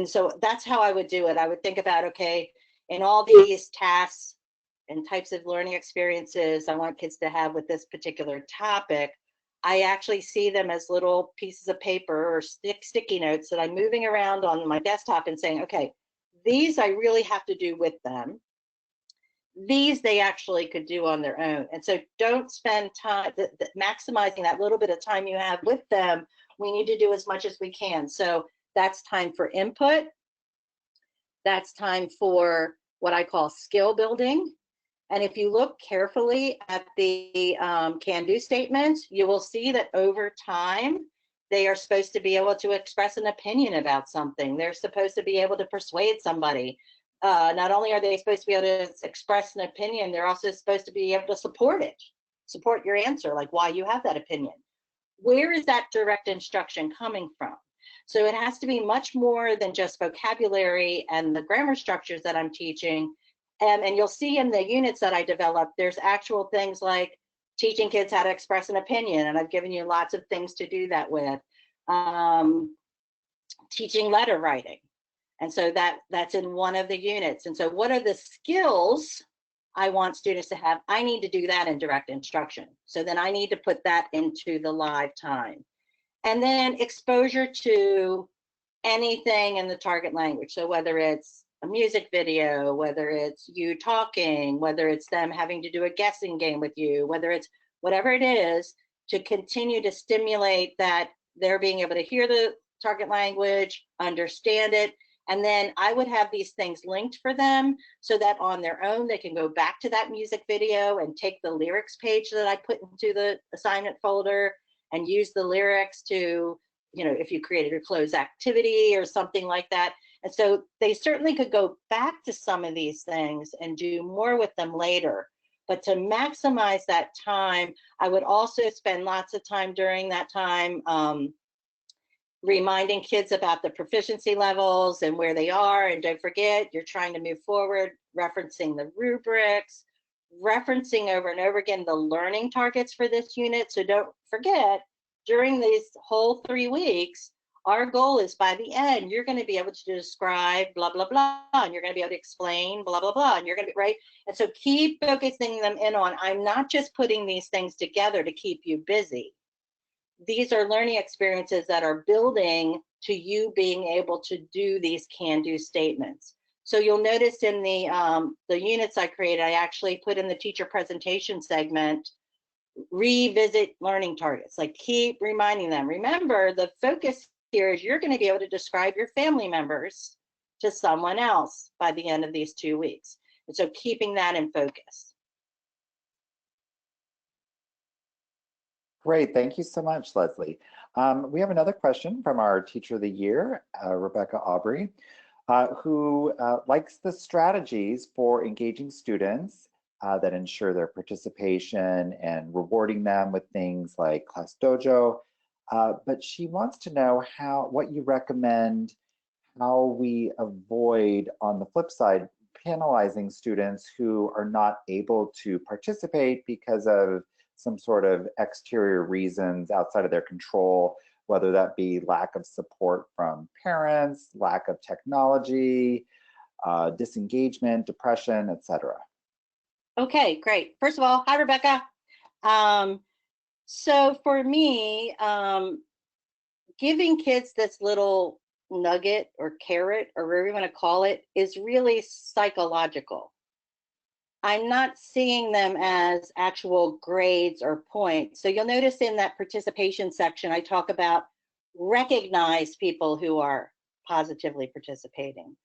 so that's how I would do it. I would think about, okay, in all these tasks and types of learning experiences I want kids to have with this particular topic, I actually see them as little pieces of paper or sticky notes that I'm moving around on my desktop and saying, okay, these I really have to do with them. These they actually could do on their own. And so don't spend time maximizing that little bit of time you have with them. We need to do as much as we can. So that's time for input. That's time for what I call skill building. And if you look carefully at the can-do statements, you will see that over time, they are supposed to be able to express an opinion about something. They're supposed to be able to persuade somebody. Not only are they supposed to be able to express an opinion, they're also supposed to be able to support it, support your answer, like why you have that opinion. Where is that direct instruction coming from? So it has to be much more than just vocabulary and the grammar structures that I'm teaching. And you'll see in the units that I developed, there's actual things like teaching kids how to express an opinion. And I've given you lots of things to do that with. Teaching letter writing. And so that's in one of the units. And so what are the skills I want students to have? I need to do that in direct instruction. So then I need to put that into the live time. And then exposure to anything in the target language. So whether it's a music video, whether it's you talking, whether it's them having to do a guessing game with you, whether it's whatever it is, to continue to stimulate that they're being able to hear the target language, understand it. And then I would have these things linked for them so that on their own, they can go back to that music video and take the lyrics page that I put into the assignment folder and use the lyrics to, you know, if you created a closed activity or something like that. And so they certainly could go back to some of these things and do more with them later. But to maximize that time, I would also spend lots of time during that time reminding kids about the proficiency levels and where they are. And don't forget, you're trying to move forward, referencing the rubrics, referencing over and over again the learning targets for this unit. So don't forget, during these whole 3 weeks, our goal is by the end, you're going to be able to describe blah, blah, blah, and you're going to be able to explain blah, blah, blah, and you're going to be right. And so keep focusing them in on, I'm not just putting these things together to keep you busy. These are learning experiences that are building to you being able to do these can-do statements. So you'll notice in the units I created, I actually put in the teacher presentation segment, revisit learning targets, like keep reminding them. Remember, the focus here is you're going to be able to describe your family members to someone else by the end of these 2 weeks. And so keeping that in focus. Great, thank you so much, Leslie. We have another question from our Teacher of the Year, Rebecca Aubrey, who likes the strategies for engaging students that ensure their participation and rewarding them with things like Class Dojo. But she wants to know what you recommend, how we avoid, on the flip side, penalizing students who are not able to participate because of some sort of exterior reasons outside of their control, whether that be lack of support from parents, lack of technology, disengagement, depression, etc. Okay, great. First of all, hi, Rebecca. So for me, giving kids this little nugget or carrot or whatever you want to call it is really psychological. I'm not seeing them as actual grades or points. So you'll notice in that participation section, I talk about recognize people who are positively participating.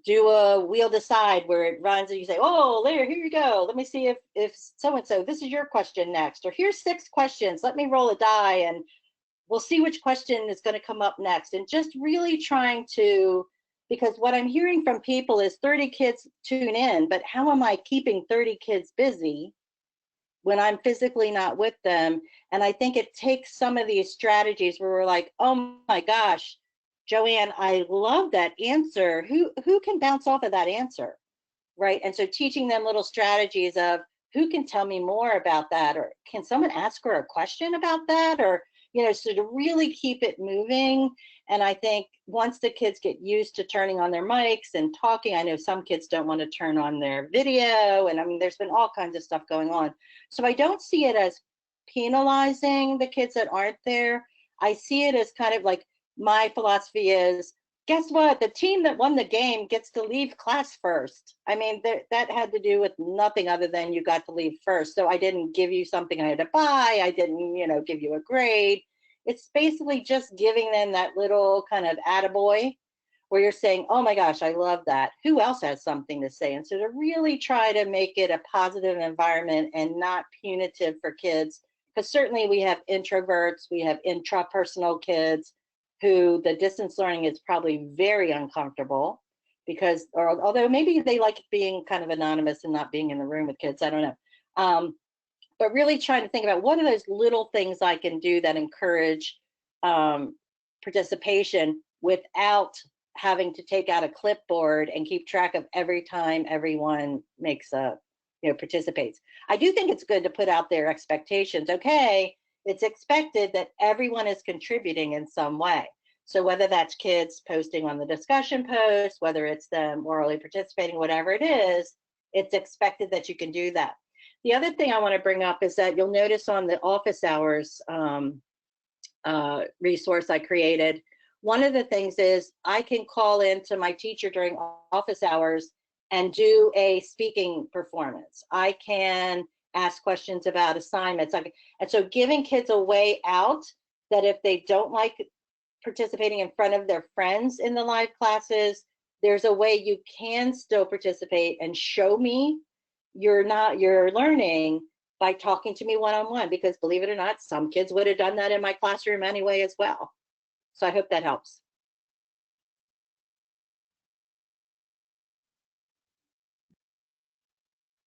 Do a wheel decide where it runs and you say, oh, here you go. Let me see if so-and-so, this is your question next. Or here's 6 questions. Let me roll a die and we'll see which question is going to come up next. And just really trying to, because what I'm hearing from people is 30 kids tune in, but how am I keeping 30 kids busy when I'm physically not with them? And I think it takes some of these strategies where we're like, oh my gosh, Joanne, I love that answer. Who can bounce off of that answer, right? And so teaching them little strategies of who can tell me more about that, or can someone ask her a question about that, or, you know, so to really keep it moving. And I think once the kids get used to turning on their mics and talking, I know some kids don't want to turn on their video, and I mean, there's been all kinds of stuff going on. So I don't see it as penalizing the kids that aren't there. I see it as kind of like, my philosophy is guess what? The team that won the game gets to leave class first. I mean, that had to do with nothing other than you got to leave first. So I didn't give you something I had to buy. I didn't, give you a grade. It's basically just giving them that little kind of attaboy where you're saying, oh my gosh, I love that. Who else has something to say? And so to really try to make it a positive environment and not punitive for kids, because certainly we have introverts, we have intrapersonal kids who the distance learning is probably very uncomfortable because, or although maybe they like being kind of anonymous and not being in the room with kids, I don't know. But really trying to think about what are those little things I can do that encourage participation without having to take out a clipboard and keep track of every time everyone makes participates. I do think it's good to put out their expectations. Okay, it's expected that everyone is contributing in some way. So whether that's kids posting on the discussion post, whether it's them orally participating, whatever it is, it's expected that you can do that. The other thing I want to bring up is that you'll notice on the office hours resource I created, one of the things is I can call in to my teacher during office hours and do a speaking performance. I can ask questions about assignments. And so giving kids a way out that if they don't like participating in front of their friends in the live classes, there's a way you can still participate and show me you're learning by talking to me one-on-one, because believe it or not, some kids would have done that in my classroom anyway as well. So I hope that helps.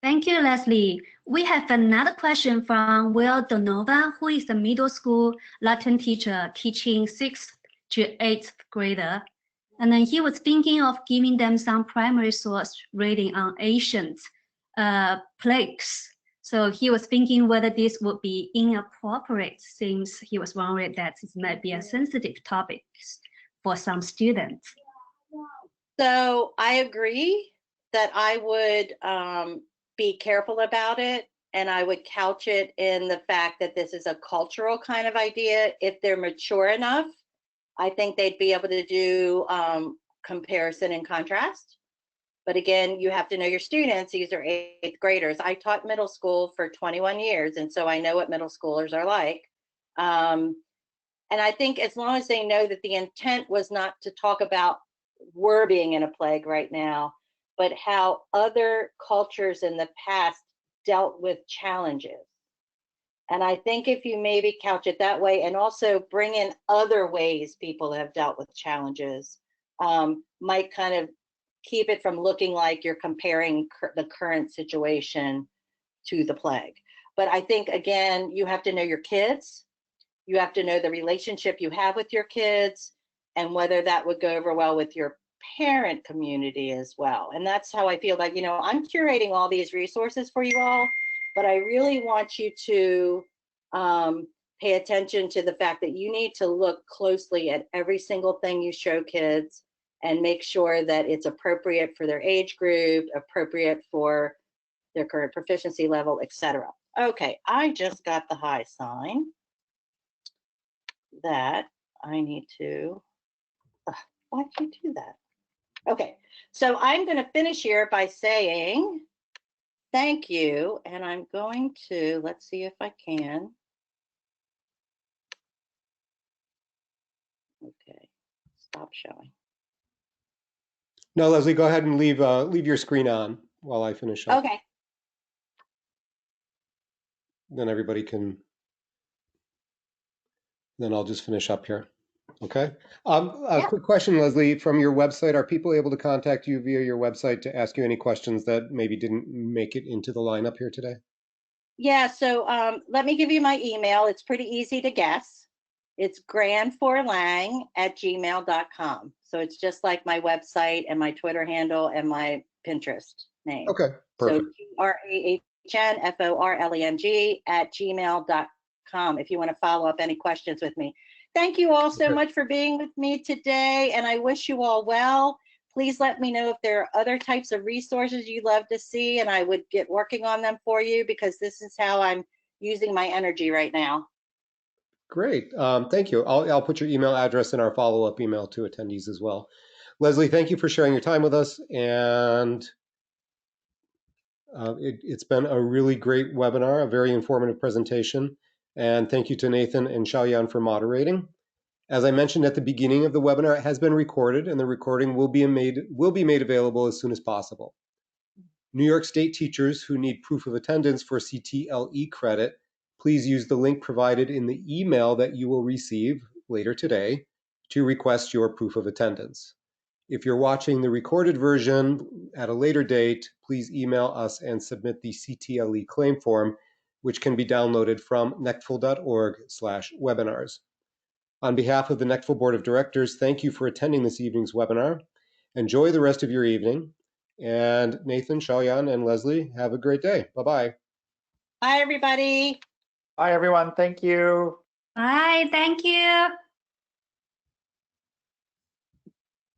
Thank you, Leslie. We have another question from Will Donova, who is a middle school Latin teacher teaching 6th to 8th grader. And then he was thinking of giving them some primary source reading on ancient plagues. So he was thinking whether this would be inappropriate, since he was worried that it might be a sensitive topic for some students. So I agree that I would be careful about it, and I would couch it in the fact that this is a cultural kind of idea. If they're mature enough, I think they'd be able to do comparison and contrast. But again, you have to know your students. These are 8th graders. I taught middle school for 21 years, and so I know what middle schoolers are like. And I think as long as they know that the intent was not to talk about we're being in a plague right now, but how other cultures in the past dealt with challenges. And I think if you maybe couch it that way and also bring in other ways people have dealt with challenges, might kind of keep it from looking like you're comparing the current situation to the plague. But I think, again, you have to know your kids. You have to know the relationship you have with your kids and whether that would go over well with your parent community as well. And that's how I feel like, I'm curating all these resources for you all, but I really want you to pay attention to the fact that you need to look closely at every single thing you show kids and make sure that it's appropriate for their age group, appropriate for their current proficiency level, etc. Okay, I just got the high sign that I need to, why did you do that? Okay, so I'm going to finish here by saying thank you, and I'm going to, let's see if I can. Okay, stop showing. No, Leslie, go ahead and leave your screen on while I finish up. Okay. Then everybody can, then I'll just finish up here. Okay. Quick question, Leslie, from your website, are people able to contact you via your website to ask you any questions that maybe didn't make it into the lineup here today? Yeah, so let me give you my email. It's pretty easy to guess. It's grahn4lang@gmail.com. So it's just like my website and my Twitter handle and my Pinterest name. Okay, perfect. So grahn@gmail.com if you want to follow up any questions with me. Thank you all so much for being with me today, and I wish you all well. Please let me know if there are other types of resources you'd love to see, and I would get working on them for you, because this is how I'm using my energy right now. Great. Thank you. I'll put your email address in our follow-up email to attendees as well. Leslie, thank you for sharing your time with us, and it's been a really great webinar, a very informative presentation, and thank you to Nathan and Xiaoyan for moderating. As I mentioned at the beginning of the webinar, it has been recorded, and the recording will be made available as soon as possible. New York State teachers who need proof of attendance for CTLE credit, please use the link provided in the email that you will receive later today to request your proof of attendance. If you're watching the recorded version at a later date, please email us and submit the CTLE claim form, which can be downloaded from nectfl.org/webinars. On behalf of the NECTFL Board of Directors, thank you for attending this evening's webinar. Enjoy the rest of your evening. And Nathan, Xiaoyan, and Leslie, have a great day. Bye-bye. Bye, everybody. Bye, everyone. Thank you. Bye. Thank you.